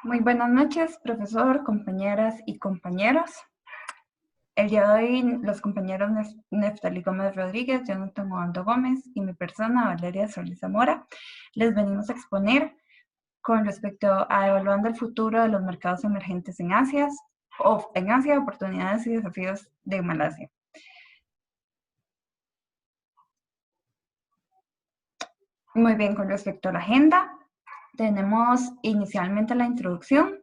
Muy buenas noches, profesor, compañeras y compañeros. El día de hoy, los compañeros Neftali Gómez Rodríguez, Jonathan Obando Gómez y mi persona, Valeria Solís Zamora, les venimos a exponer con respecto a evaluando el futuro de los mercados emergentes en Asia, oportunidades y desafíos de Malasia. Muy bien, con respecto a la agenda, tenemos inicialmente la introducción.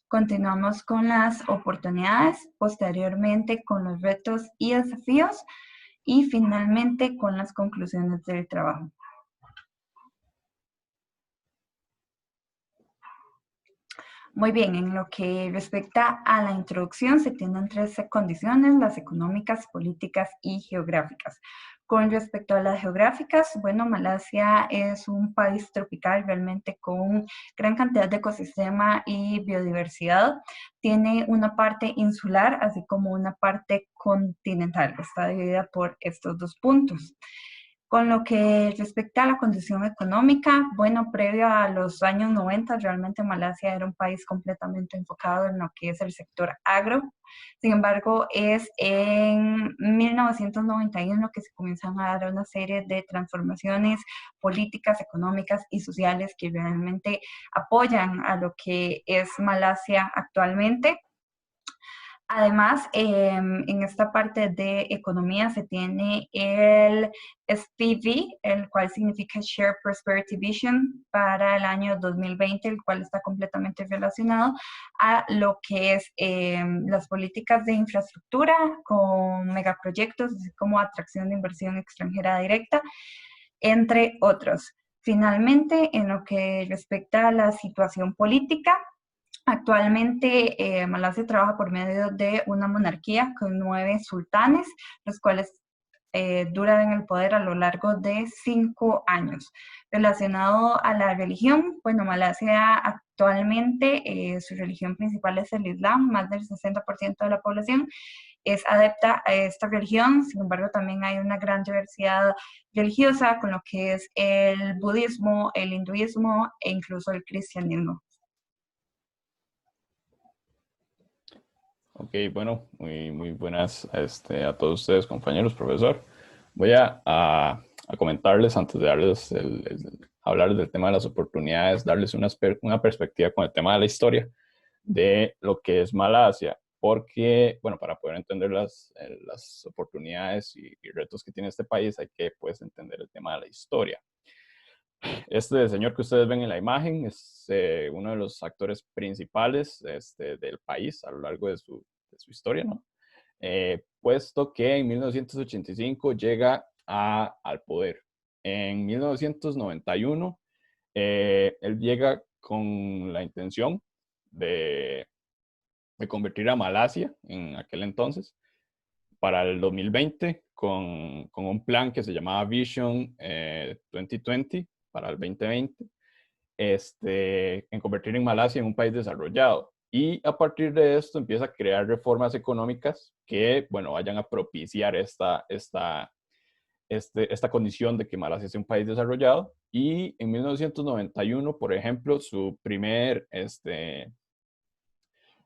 Continuamos con las oportunidades, posteriormente con los retos y desafíos y finalmente con las conclusiones del trabajo. Muy bien, en lo que respecta a la introducción, se tienen tres condiciones, las económicas, políticas y geográficas. Con respecto a las geográficas, bueno, Malasia es un país tropical realmente con gran cantidad de ecosistema y biodiversidad. Tiene una parte insular, así como una parte continental. Está dividida por estos dos puntos. Con lo que respecta a la condición económica, bueno, previo a los años 90, realmente Malasia era un país completamente enfocado en lo que es el sector agro. Sin embargo, es en 1991 que se comienzan a dar una serie de transformaciones políticas, económicas y sociales que realmente apoyan a lo que es Malasia actualmente. Además, en esta parte de economía se tiene el SPV, el cual significa Share Prosperity Vision para el año 2020, el cual está completamente relacionado a lo que es las políticas de infraestructura con megaproyectos, así como atracción de inversión extranjera directa, entre otros. Finalmente, en lo que respecta a la situación política, actualmente, Malasia trabaja por medio de una monarquía con 9 sultanes, los cuales duran en el poder a lo largo de 5 años. Relacionado a la religión, bueno, Malasia actualmente su religión principal es el Islam, más del 60% de la población es adepta a esta religión, sin embargo también hay una gran diversidad religiosa con lo que es el budismo, el hinduismo e incluso el cristianismo. Ok, bueno, muy buenas a todos ustedes, compañeros, profesor. Voy a comentarles antes de darles hablar del tema de las oportunidades, darles una perspectiva con el tema de la historia de lo que es Malasia, porque, bueno, para poder entender las oportunidades y retos que tiene este país, hay que, pues, entender el tema de la historia. Este señor que ustedes ven en la imagen es uno de los actores principales del país a lo largo de su historia, ¿no? Puesto que en 1985 llega al poder. En 1991, él llega con la intención de, de convertir a Malasia en aquel entonces para el 2020 con un plan que se llamaba Vision 2020 para el 2020, en convertir en Malasia en un país desarrollado. Y a partir de esto empieza a crear reformas económicas que, bueno, vayan a propiciar esta condición de que Malasia sea un país desarrollado. Y en 1991, por ejemplo, su primer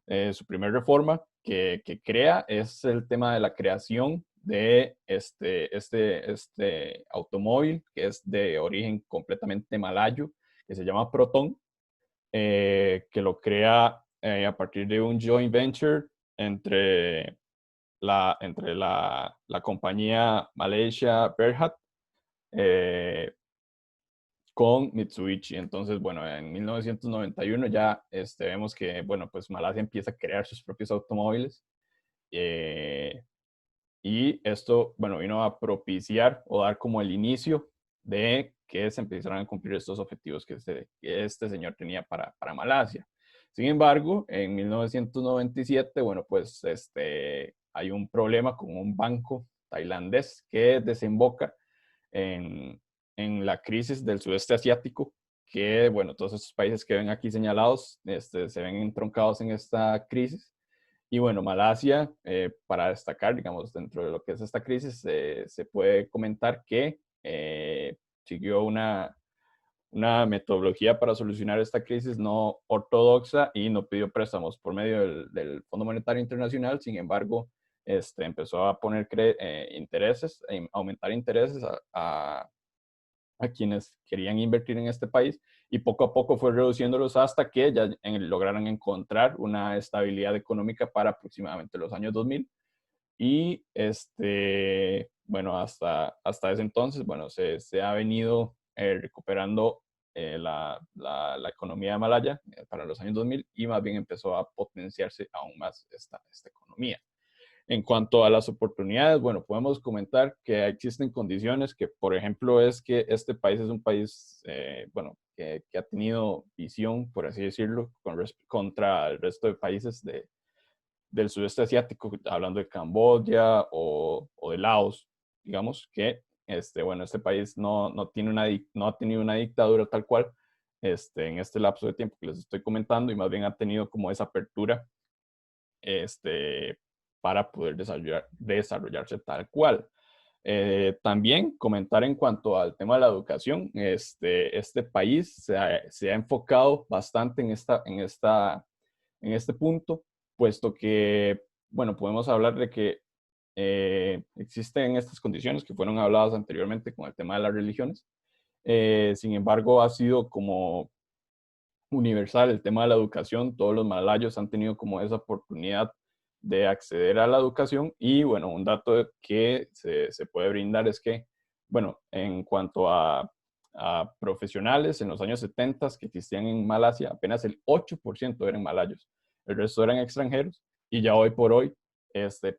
reforma que crea es el tema de la creación de este automóvil que es de origen completamente malayo, que se llama Proton, que lo crea a partir de un joint venture entre la compañía Malaysia Berhad eh, con Mitsubishi. Entonces, bueno, en 1991 ya vemos que, bueno, pues Malasia empieza a crear sus propios automóviles. eh, y esto, bueno, vino a propiciar o dar como el inicio de que se empezaran a cumplir estos objetivos que este señor tenía para Malasia. Sin embargo, en 1997, bueno, pues hay un problema con un banco tailandés que desemboca en, en la crisis del sudeste asiático, que, bueno, todos estos países que ven aquí señalados se ven entroncados en esta crisis. Y bueno, Malasia, para destacar, digamos, dentro de lo que es esta crisis, se puede comentar que siguió una metodología para solucionar esta crisis no ortodoxa y no pidió préstamos por medio del Fondo Monetario Internacional. Sin embargo, empezó a poner intereses, aumentar intereses a quienes querían invertir en este país y poco a poco fue reduciéndolos hasta que ya lograron encontrar una estabilidad económica para aproximadamente los años 2000. Y bueno, hasta ese entonces, bueno, se ha venido recuperando la economía de Malaya para los años 2000 y más bien empezó a potenciarse aún más esta economía. En cuanto a las oportunidades, bueno, podemos comentar que existen condiciones que, por ejemplo, es que este país es un país, bueno, que ha tenido visión, por así decirlo, contra el resto de países del sudeste asiático, hablando de Camboya o de Laos, digamos que, bueno, este país no ha tenido una dictadura tal cual en este lapso de tiempo que les estoy comentando y más bien ha tenido como esa apertura para poder desarrollarse tal cual. También comentar en cuanto al tema de la educación, este país se ha enfocado bastante en este punto, puesto que, bueno, podemos hablar de que existen estas condiciones que fueron habladas anteriormente con el tema de las religiones. Sin embargo, ha sido como universal el tema de la educación. Todos los malayos han tenido como esa oportunidad de acceder a la educación y bueno, un dato que se puede brindar es que, bueno, en cuanto a profesionales en los años 70 que existían en Malasia, apenas el 8% eran malayos, el resto eran extranjeros y ya hoy por hoy,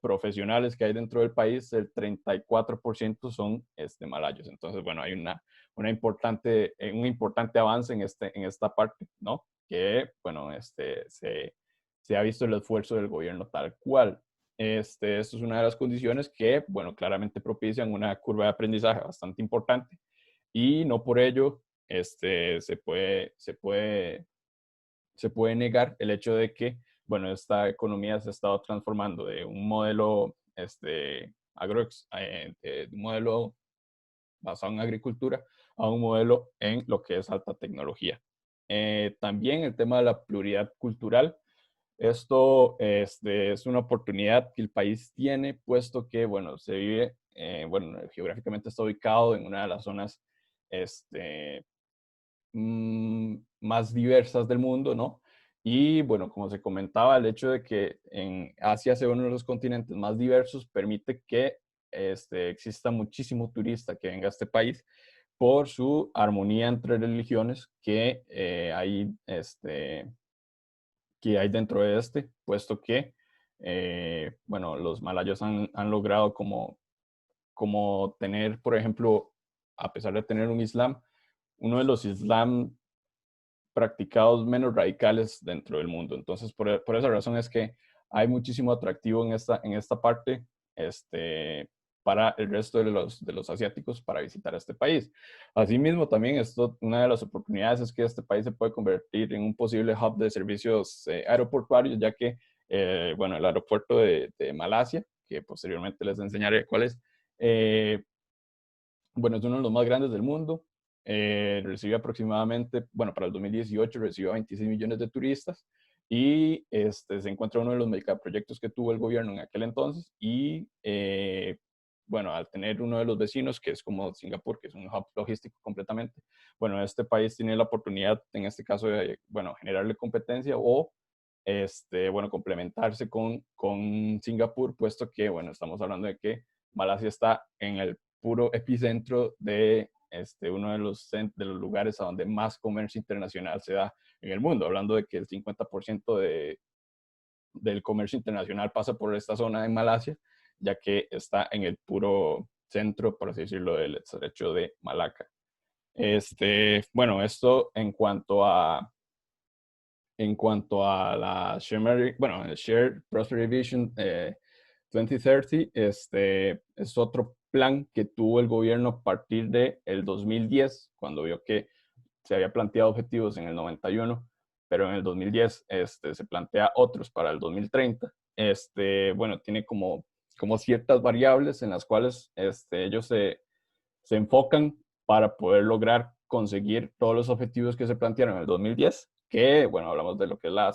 profesionales que hay dentro del país, el 34% son malayos. Entonces, bueno, hay un importante avance en esta parte, ¿no? Que, bueno, se ha visto el esfuerzo del gobierno tal cual. Esto es una de las condiciones que, bueno, claramente propician una curva de aprendizaje bastante importante y no por ello se puede negar el hecho de que, bueno, esta economía se ha estado transformando de un modelo, de un modelo basado en agricultura a un modelo en lo que es alta tecnología. También el tema de la pluralidad cultural. Esto es una oportunidad que el país tiene, puesto que, bueno, se vive, bueno, geográficamente está ubicado en una de las zonas más diversas del mundo, ¿no? Y bueno, como se comentaba, el hecho de que en Asia sea uno de los continentes más diversos permite que exista muchísimo turista que venga a este país por su armonía entre religiones que hay dentro de puesto que, bueno, los malayos han logrado como tener, por ejemplo, a pesar de tener un islam, uno de los islam practicados menos radicales dentro del mundo. Entonces, por esa razón es que hay muchísimo atractivo en esta parte para el resto de los asiáticos para visitar este país. Asimismo, también una de las oportunidades es que este país se puede convertir en un posible hub de servicios aeroportuarios, ya que, bueno, el aeropuerto de Malasia, que posteriormente les enseñaré cuál es, bueno, es uno de los más grandes del mundo. Recibe aproximadamente, bueno, para el 2018 recibió 26 millones de turistas y se encuentra uno de los megaproyectos que tuvo el gobierno en aquel entonces y, bueno, al tener uno de los vecinos, que es como Singapur, que es un hub logístico completamente, bueno, este país tiene la oportunidad, en este caso, de, bueno, generarle competencia o, bueno, complementarse con Singapur, puesto que, bueno, estamos hablando de que Malasia está en el puro epicentro de uno de los lugares a donde más comercio internacional se da en el mundo, hablando de que el 50% del comercio internacional pasa por esta zona de Malasia, ya que está en el puro centro, por así decirlo, del estrecho de Malaca. Bueno, esto en cuanto a la bueno, el Shared Prosperity Vision 2030, es otro plan que tuvo el gobierno a partir del 2010, cuando vio que se había planteado objetivos en el 91, pero en el 2010 se plantea otros para el 2030. Bueno, tiene como ciertas variables en las cuales ellos se enfocan para poder lograr conseguir todos los objetivos que se plantearon en el 2010, que, bueno, hablamos de lo que es la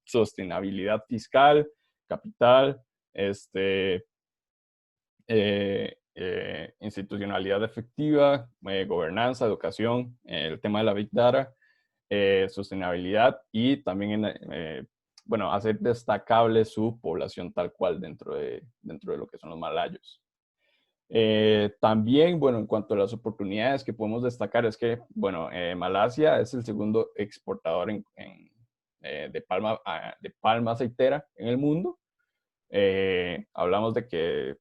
sostenibilidad fiscal, capital, institucionalidad efectiva, gobernanza, educación, el tema de la Big Data, sostenibilidad y también, bueno, hacer destacable su población tal cual dentro de lo que son los malayos. También, bueno, en cuanto a las oportunidades que podemos destacar es que, bueno, Malasia es el segundo exportador de palma aceitera en el mundo. Hablamos de que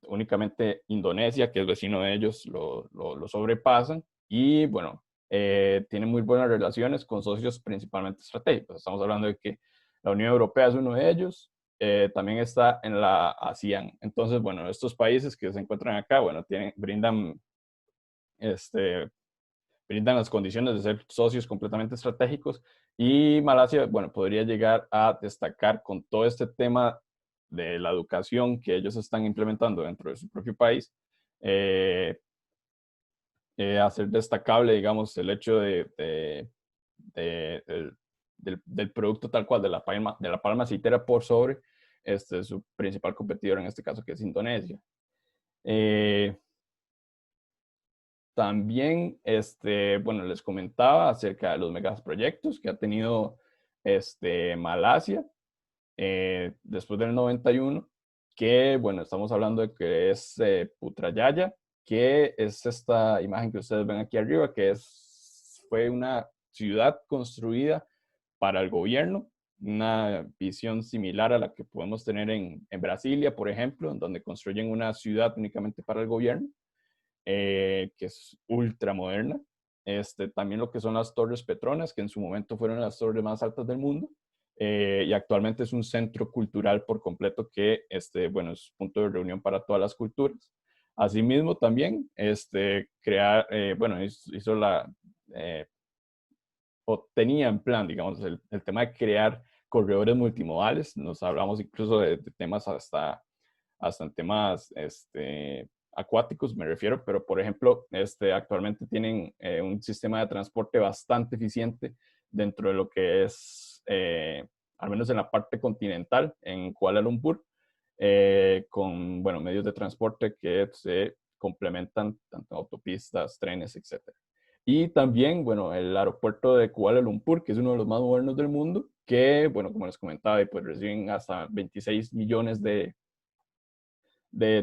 únicamente Indonesia, que es vecino de ellos, lo sobrepasan y, bueno, tienen muy buenas relaciones con socios principalmente estratégicos. Estamos hablando de que la Unión Europea es uno de ellos, también está en la ASEAN. Entonces, bueno, estos países que se encuentran acá, bueno, este, brindan las condiciones de ser socios completamente estratégicos y Malasia, bueno, podría llegar a destacar con todo este tema de la educación que ellos están implementando dentro de su propio país, hacer destacable, digamos, el hecho del producto tal cual, de la palma aceitera por sobre su principal competidor, en este caso, que es Indonesia. También, bueno, les comentaba acerca de los megaproyectos que ha tenido Malasia después del 91, que, bueno, estamos hablando de que es Putrajaya, que es esta imagen que ustedes ven aquí arriba, que fue una ciudad construida para el gobierno, una visión similar a la que podemos tener en Brasilia, por ejemplo, en donde construyen una ciudad únicamente para el gobierno, que es ultra moderna. También lo que son las Torres Petronas, que en su momento fueron las torres más altas del mundo, y actualmente es un centro cultural por completo que, bueno, es punto de reunión para todas las culturas. Asimismo, también, bueno, hizo o tenía en plan, digamos, el tema de crear corredores multimodales. Nos hablamos incluso de temas hasta en temas acuáticos, me refiero, pero por ejemplo, actualmente tienen un sistema de transporte bastante eficiente dentro de lo que es, al menos en la parte continental, en Kuala Lumpur, con, bueno, medios de transporte que se complementan, tanto autopistas, trenes, etcétera. Y también, bueno, el aeropuerto de Kuala Lumpur, que es uno de los más modernos del mundo, que, bueno, como les comentaba, pues reciben hasta 26 millones de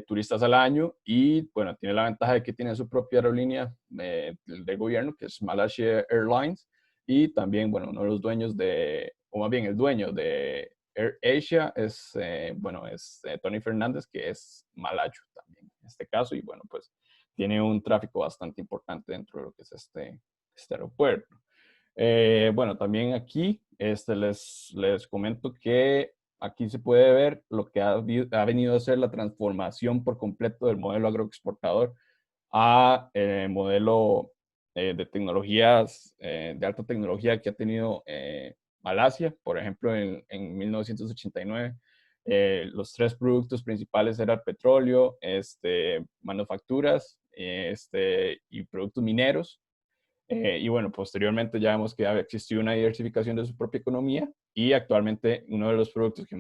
turistas al año y, bueno, tiene la ventaja de que tiene su propia aerolínea de gobierno, que es Malaysia Airlines, y también, bueno, uno de los dueños o más bien el dueño de Air Asia es, bueno, es Tony Fernández, que es malayo también en este caso, y bueno, pues tiene un tráfico bastante importante dentro de lo que es este aeropuerto. Bueno, también aquí les comento que aquí se puede ver lo que ha venido a ser la transformación por completo del modelo agroexportador a modelo de tecnologías, de alta tecnología que ha tenido Malasia. Por ejemplo, en 1989, los tres productos principales eran petróleo, manufacturas y productos mineros. Y bueno, posteriormente ya vemos que había existido una diversificación de su propia economía y actualmente uno de los productos que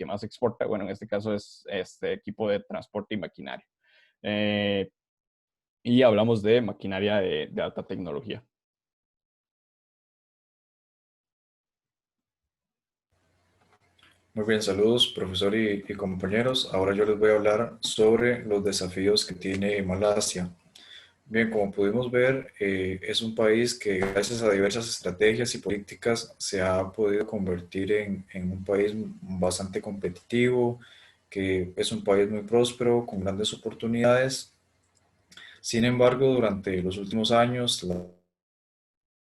más exporta, bueno, en este caso es este equipo de transporte y maquinaria. Eh, y hablamos de maquinaria de alta tecnología. Muy bien, saludos profesor y compañeros. Ahora yo les voy a hablar sobre los desafíos que tiene Malasia. Bien, como pudimos ver, es un país que gracias a diversas estrategias y políticas se ha podido convertir en un país bastante competitivo, que es un país muy próspero, con grandes oportunidades. Sin embargo, durante los últimos años,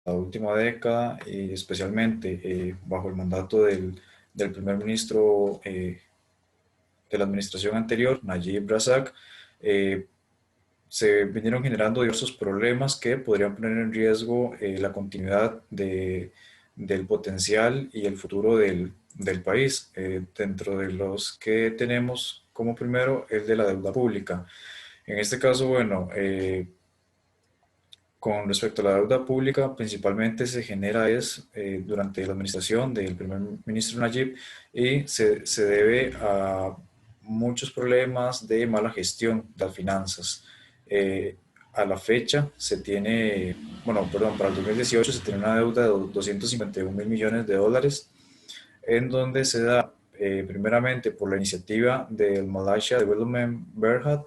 la última década, y especialmente bajo el mandato del primer ministro de la administración anterior, Najib Razak, eh, se vinieron generando diversos problemas que podrían poner en riesgo la continuidad del potencial y el futuro del país. Dentro de los que tenemos como primero el de la deuda pública. En este caso, bueno, Con respecto a la deuda pública, principalmente se genera durante la administración del primer ministro Nayib y se debe a muchos problemas de mala gestión de las finanzas. Eh, a la fecha se tiene, bueno, perdón, para el 2018 se tiene una deuda de 251 mil millones de dólares, en donde se da primeramente por la iniciativa del Malaysia Development Berhad,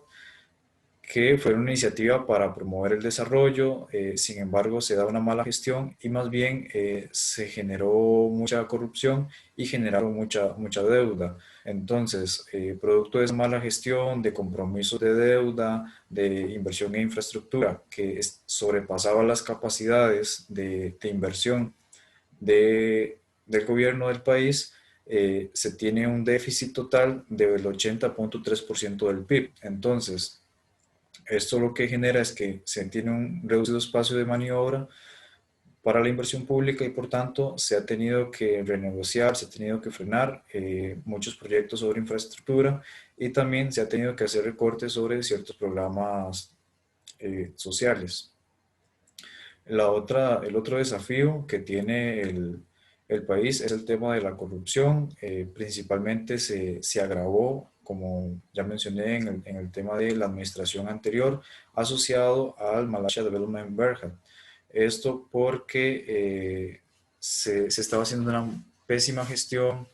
que fue una iniciativa para promover el desarrollo. Sin embargo se da una mala gestión y más bien se generó mucha corrupción y generaron mucha deuda. Entonces, producto de esa mala gestión, de compromisos de deuda, de inversión en infraestructura que sobrepasaba las capacidades de inversión del gobierno del país, se tiene un déficit total del 80.3% del PIB. Entonces, esto lo que genera es que se tiene un reducido espacio de maniobra para la inversión pública y por tanto se ha tenido que renegociar, se ha tenido que frenar muchos proyectos sobre infraestructura y también se ha tenido que hacer recortes sobre ciertos programas sociales. El otro desafío que tiene el país es el tema de la corrupción. Principalmente se agravó, como ya mencioné, en el tema de la administración anterior, asociado al Malaysia Development Berhad. Esto porque se estaba haciendo una pésima gestión.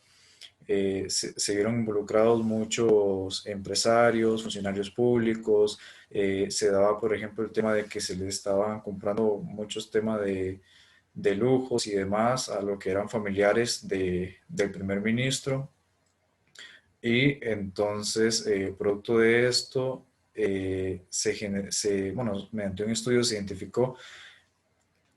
Se vieron involucrados muchos empresarios, funcionarios públicos. Se daba, por ejemplo, el tema de que se les estaban comprando muchos temas de lujos y demás a lo que eran familiares del primer ministro. Y entonces, producto de esto, bueno, mediante un estudio se identificó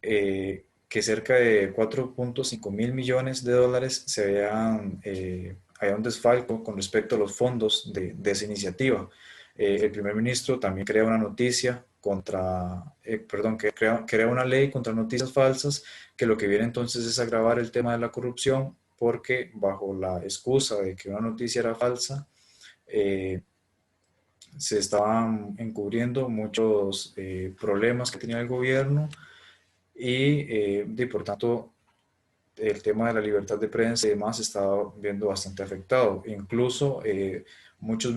que cerca de 4.5 mil millones de dólares había un desfalco con respecto a los fondos de esa iniciativa. El primer ministro también crea una noticia crea una ley contra noticias falsas, que lo que viene entonces es agravar el tema de la corrupción, porque bajo la excusa de que una noticia era falsa, se estaban encubriendo muchos problemas que tenía el gobierno y por tanto el tema de la libertad de prensa y demás se estaba viendo bastante afectado. Incluso muchos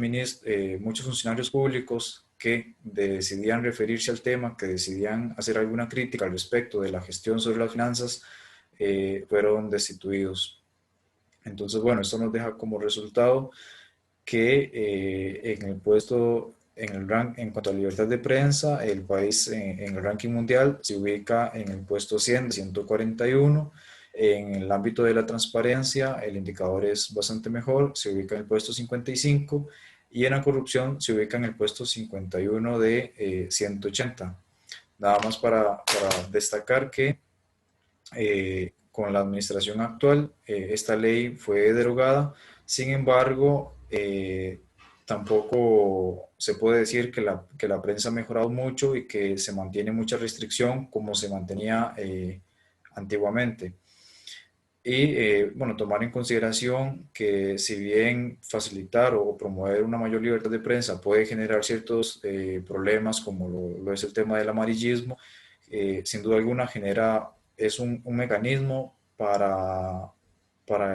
funcionarios públicos que decidían referirse al tema, que decidían hacer alguna crítica al respecto de la gestión sobre las finanzas, fueron destituidos. Entonces, bueno, esto nos deja como resultado que en cuanto a libertad de prensa, el país en el ranking mundial se ubica en el puesto 100 de 141. En el ámbito de la transparencia, el indicador es bastante mejor, se ubica en el puesto 55 y en la corrupción se ubica en el puesto 51 de 180. Nada más para destacar que con la administración actual esta ley fue derogada. Sin embargo, tampoco se puede decir que la prensa ha mejorado mucho y que se mantiene mucha restricción como se mantenía antiguamente. Y bueno, tomar en consideración que si bien facilitar o promover una mayor libertad de prensa puede generar ciertos problemas como lo es el tema del amarillismo, sin duda alguna es un mecanismo para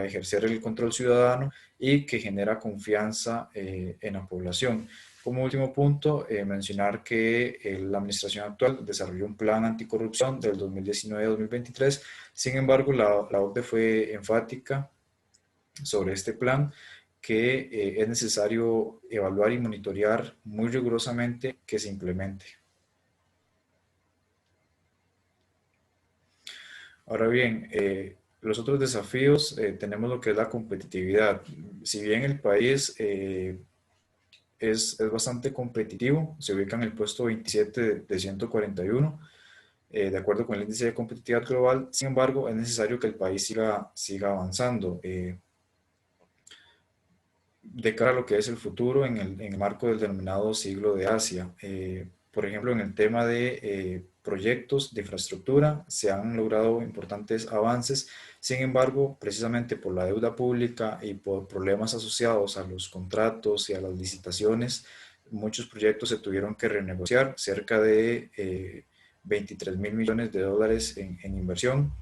ejercer el control ciudadano y que genera confianza en la población. Como último punto, mencionar que la administración actual desarrolló un plan anticorrupción del 2019-2023. Sin embargo, la OCDE fue enfática sobre este plan, que es necesario evaluar y monitorear muy rigurosamente que se implemente. Ahora bien, los otros desafíos, tenemos lo que es la competitividad. Si bien el país es bastante competitivo, se ubica en el puesto 27 de 141, de acuerdo con el índice de competitividad global. Sin embargo, es necesario que el país siga avanzando de cara a lo que es el futuro en el marco del denominado siglo de Asia. Por ejemplo, en el tema de proyectos de infraestructura se han logrado importantes avances. Sin embargo, precisamente por la deuda pública y por problemas asociados a los contratos y a las licitaciones, muchos proyectos se tuvieron que renegociar. Cerca de 23.000 millones de dólares en inversión.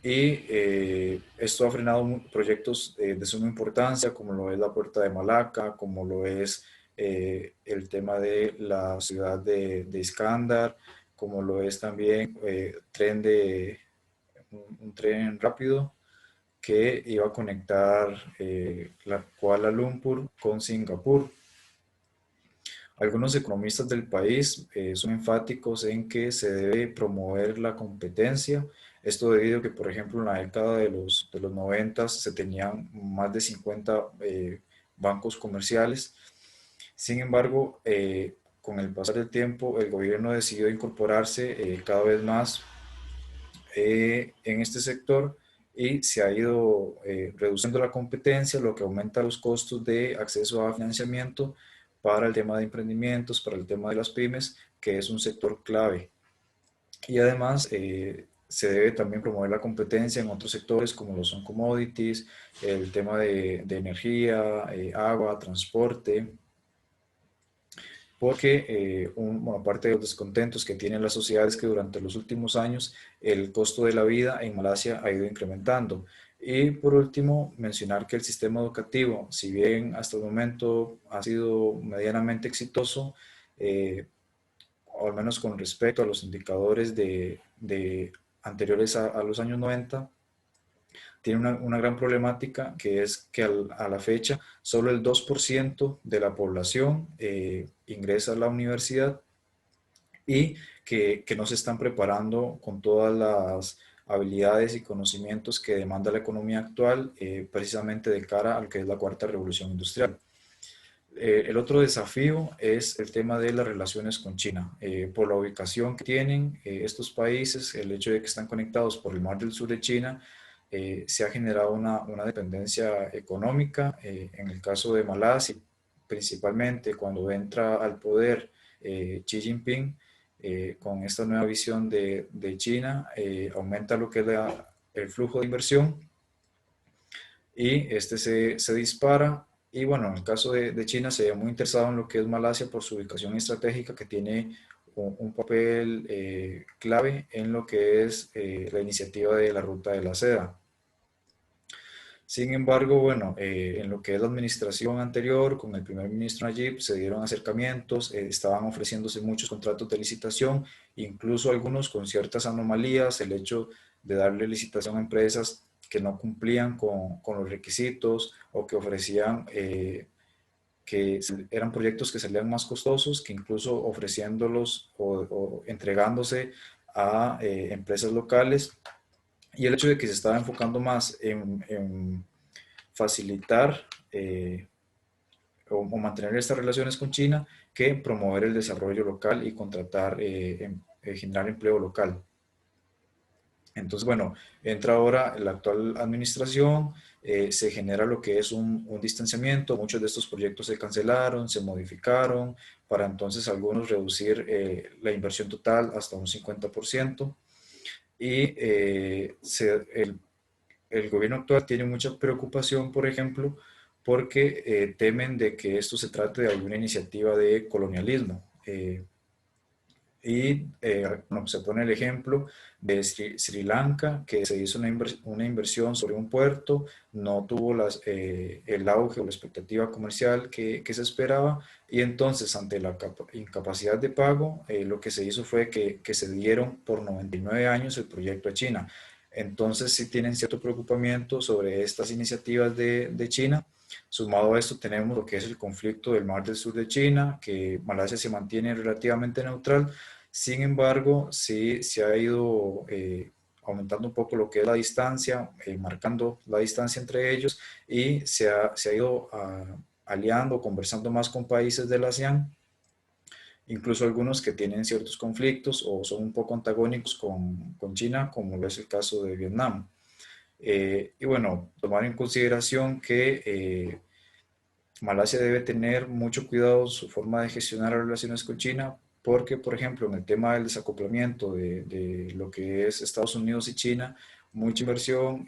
Y esto ha frenado proyectos de suma importancia, como lo es la Puerta de Malaca, como lo es el tema de la ciudad de Iskandar, como lo es también un tren rápido que iba a conectar Kuala Lumpur con Singapur. Algunos economistas del país son enfáticos en que se debe promover la competencia. Esto debido a que, por ejemplo, en la década de los 90 se tenían más de 50 bancos comerciales. Sin embargo, con el pasar del tiempo, el gobierno decidió incorporarse cada vez más en este sector y se ha ido reduciendo la competencia, lo que aumenta los costos de acceso a financiamiento para el tema de emprendimientos, para el tema de las pymes, que es un sector clave. Y además se debe también promover la competencia en otros sectores como lo son commodities, el tema de energía, agua, transporte, porque bueno, aparte de los descontentos que tienen las sociedades que durante los últimos años el costo de la vida en Malasia ha ido incrementando. Y por último, mencionar que el sistema educativo, si bien hasta el momento ha sido medianamente exitoso, o al menos con respecto a los indicadores de anteriores a los años 90, tiene una gran problemática, que es que a la fecha solo el 2% de la población ingresa a la universidad y que no se están preparando con todas las habilidades y conocimientos que demanda la economía actual, precisamente de cara a lo que es la cuarta revolución industrial. El otro desafío es el tema de las relaciones con China. Por la ubicación que tienen estos países, el hecho de que están conectados por el mar del sur de China, se ha generado una dependencia económica. En el caso de Malasia, principalmente cuando entra al poder Xi Jinping, con esta nueva visión de China, aumenta lo que es el flujo de inversión y este se dispara. Y bueno, en el caso de China se ve muy interesado en lo que es Malasia por su ubicación estratégica, que tiene un papel clave en lo que es la iniciativa de la Ruta de la Seda. Sin embargo, bueno, en lo que es la administración anterior, con el primer ministro Najib, se dieron acercamientos, estaban ofreciéndose muchos contratos de licitación, incluso algunos con ciertas anomalías, el hecho de darle licitación a empresas que no cumplían con los requisitos o que ofrecían, que eran proyectos que salían más costosos, que incluso ofreciéndolos o entregándose a empresas locales. Y el hecho de que se estaba enfocando más en facilitar o mantener estas relaciones con China que promover el desarrollo local y contratar, generar empleo local. Entonces, bueno, entra ahora la actual administración, se genera lo que es un distanciamiento, muchos de estos proyectos se cancelaron, se modificaron, para entonces algunos reducir la inversión total hasta un 50%. Y el gobierno actual tiene mucha preocupación, por ejemplo, porque temen de que esto se trate de alguna iniciativa de colonialismo. Bueno, se pone el ejemplo de Sri Lanka, que se hizo una inversión sobre un puerto, no tuvo el auge o la expectativa comercial que se esperaba, y entonces ante la incapacidad de pago, lo que se hizo fue que se dieron por 99 años el proyecto a China. Entonces sí tienen cierto preocupamiento sobre estas iniciativas de China. Sumado a esto tenemos lo que es el conflicto del Mar del Sur de China, que Malasia se mantiene relativamente neutral. Sin embargo, sí se ha ido aumentando un poco lo que es la distancia, marcando la distancia entre ellos, y se ha ido aliando, conversando más con países de la ASEAN, incluso algunos que tienen ciertos conflictos o son un poco antagónicos con China, como lo es el caso de Vietnam. Y bueno, tomar en consideración que Malasia debe tener mucho cuidado en su forma de gestionar las relaciones con China, porque, por ejemplo, en el tema del desacoplamiento de lo que es Estados Unidos y China, mucha inversión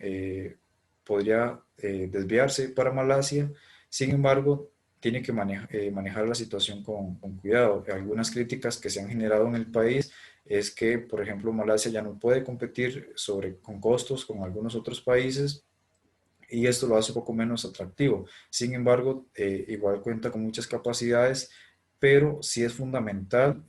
podría desviarse para Malasia. Sin embargo, tiene que manejar la situación con cuidado. Algunas críticas que se han generado en el país es que, por ejemplo, Malasia ya no puede competir con costos con algunos otros países y esto lo hace un poco menos atractivo. Sin embargo, igual cuenta con muchas capacidades, pero sí es fundamental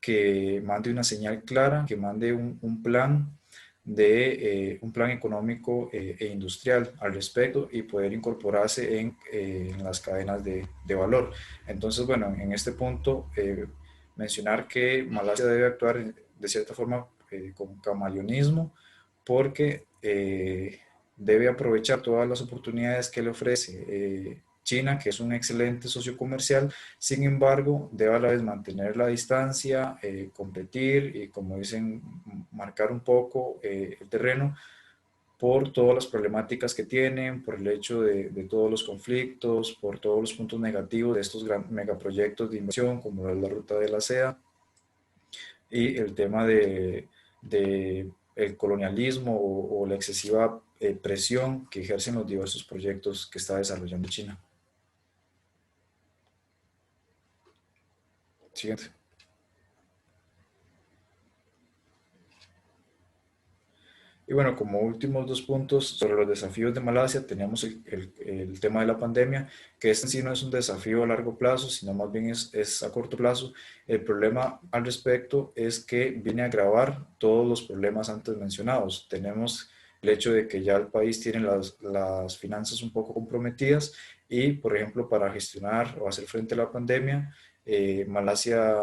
que mande una señal clara, que mande un plan un plan económico e industrial al respecto y poder incorporarse en las cadenas de valor. Entonces, bueno, en este punto, mencionar que Malasia debe actuar de cierta forma con camaleonismo porque debe aprovechar todas las oportunidades que le ofrece China, que es un excelente socio comercial. Sin embargo, debe a la vez mantener la distancia, competir y, como dicen, marcar un poco el terreno por todas las problemáticas que tienen, por el hecho de todos los conflictos, por todos los puntos negativos de estos megaproyectos de inversión, como la ruta de la seda, y el tema de el colonialismo o la excesiva presión que ejercen los diversos proyectos que está desarrollando China. Siguiente. Y bueno, como últimos dos puntos sobre los desafíos de Malasia, tenemos el tema de la pandemia, que este en sí no es un desafío a largo plazo, sino más bien es a corto plazo. El problema al respecto es que viene a agravar todos los problemas antes mencionados. Tenemos el hecho de que ya el país tiene las finanzas un poco comprometidas y, por ejemplo, para gestionar o hacer frente a la pandemia, Malasia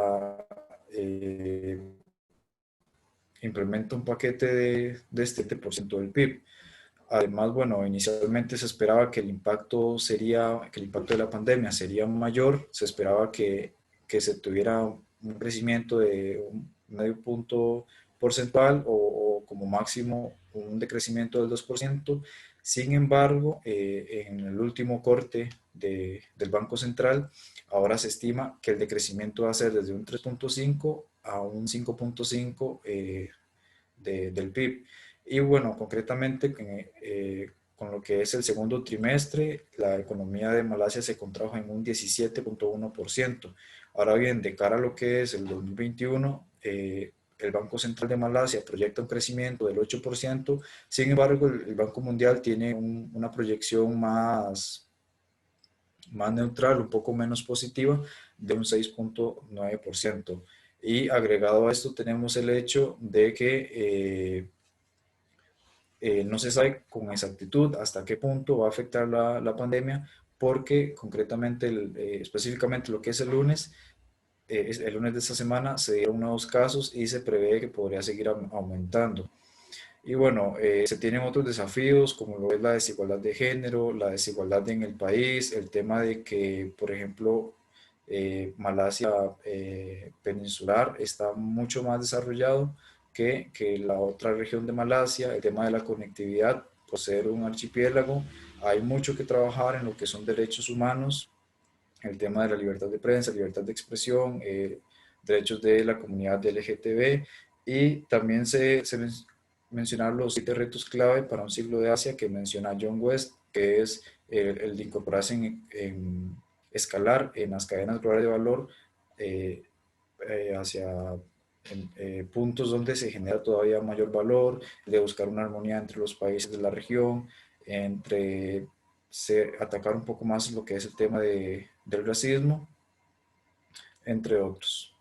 implementa un paquete de 7% del PIB. Además, bueno, inicialmente se esperaba que el impacto de la pandemia sería mayor, se esperaba que se tuviera un crecimiento de un medio punto porcentual o como máximo un decrecimiento del 2%. Sin embargo, en el último corte del Banco Central, ahora se estima que el decrecimiento va a ser desde un 3.5 a un 5.5 del PIB. Y bueno, concretamente con lo que es el segundo trimestre, la economía de Malasia se contrajo en un 17.1%. Ahora bien, de cara a lo que es el 2021, el Banco Central de Malasia proyecta un crecimiento del 8%. Sin embargo, el Banco Mundial tiene una proyección más neutral, un poco menos positiva, de un 6.9%. Y agregado a esto tenemos el hecho de que no se sabe con exactitud hasta qué punto va a afectar la pandemia, porque concretamente, específicamente lo que es el lunes de esta semana se dieron nuevos casos y se prevé que podría seguir aumentando. Y bueno, se tienen otros desafíos como lo es la desigualdad de género, la desigualdad en el país, el tema de que, por ejemplo, Malasia peninsular está mucho más desarrollado que la otra región de Malasia, el tema de la conectividad, por ser un archipiélago, hay mucho que trabajar en lo que son derechos humanos, el tema de la libertad de prensa, libertad de expresión, derechos de la comunidad LGTB y también mencionar los 7 retos clave para un siglo de Asia que menciona John West, que es el de incorporarse escalar en las cadenas globales de valor eh, hacia puntos donde se genera todavía mayor valor, de buscar una armonía entre los países de la región, entre atacar un poco más lo que es el tema del racismo, entre otros.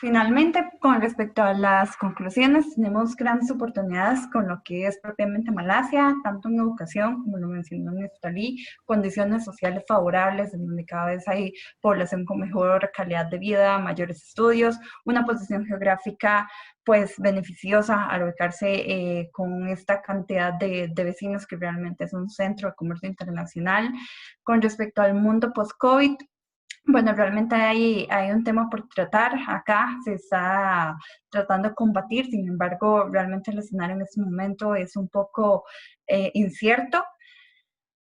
Finalmente, con respecto a las conclusiones, tenemos grandes oportunidades con lo que es propiamente Malasia, tanto en educación, como lo mencionó Neftalí, condiciones sociales favorables, en donde cada vez hay población con mejor calidad de vida, mayores estudios, una posición geográfica pues beneficiosa al ubicarse con esta cantidad de vecinos que realmente es un centro de comercio internacional. Con respecto al mundo post-COVID, bueno, realmente hay un tema por tratar. Acá se está tratando de combatir, sin embargo, realmente el escenario en este momento es un poco incierto.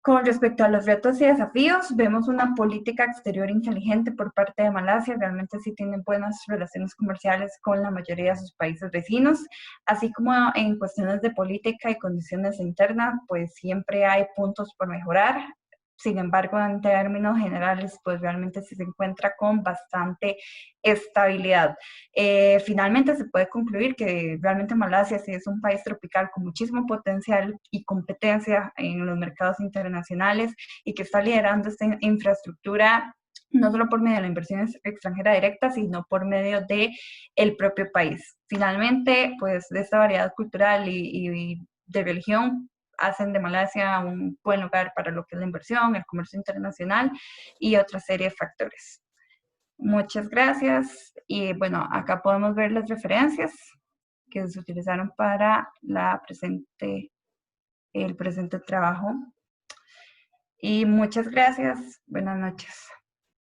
Con respecto a los retos y desafíos, vemos una política exterior inteligente por parte de Malasia. Realmente sí tienen buenas relaciones comerciales con la mayoría de sus países vecinos, así como en cuestiones de política y condiciones internas, pues siempre hay puntos por mejorar. Sin embargo, en términos generales, pues realmente sí se encuentra con bastante estabilidad. Finalmente se puede concluir que realmente Malasia sí es un país tropical con muchísimo potencial y competencia en los mercados internacionales y que está liderando esta infraestructura no solo por medio de la inversión extranjera directa, sino por medio de el propio país. Finalmente, pues de esta variedad cultural y de religión hacen de Malasia un buen lugar para lo que es la inversión, el comercio internacional y otra serie de factores. Muchas gracias. Y bueno, acá podemos ver las referencias que se utilizaron para el presente trabajo. Y muchas gracias. Buenas noches.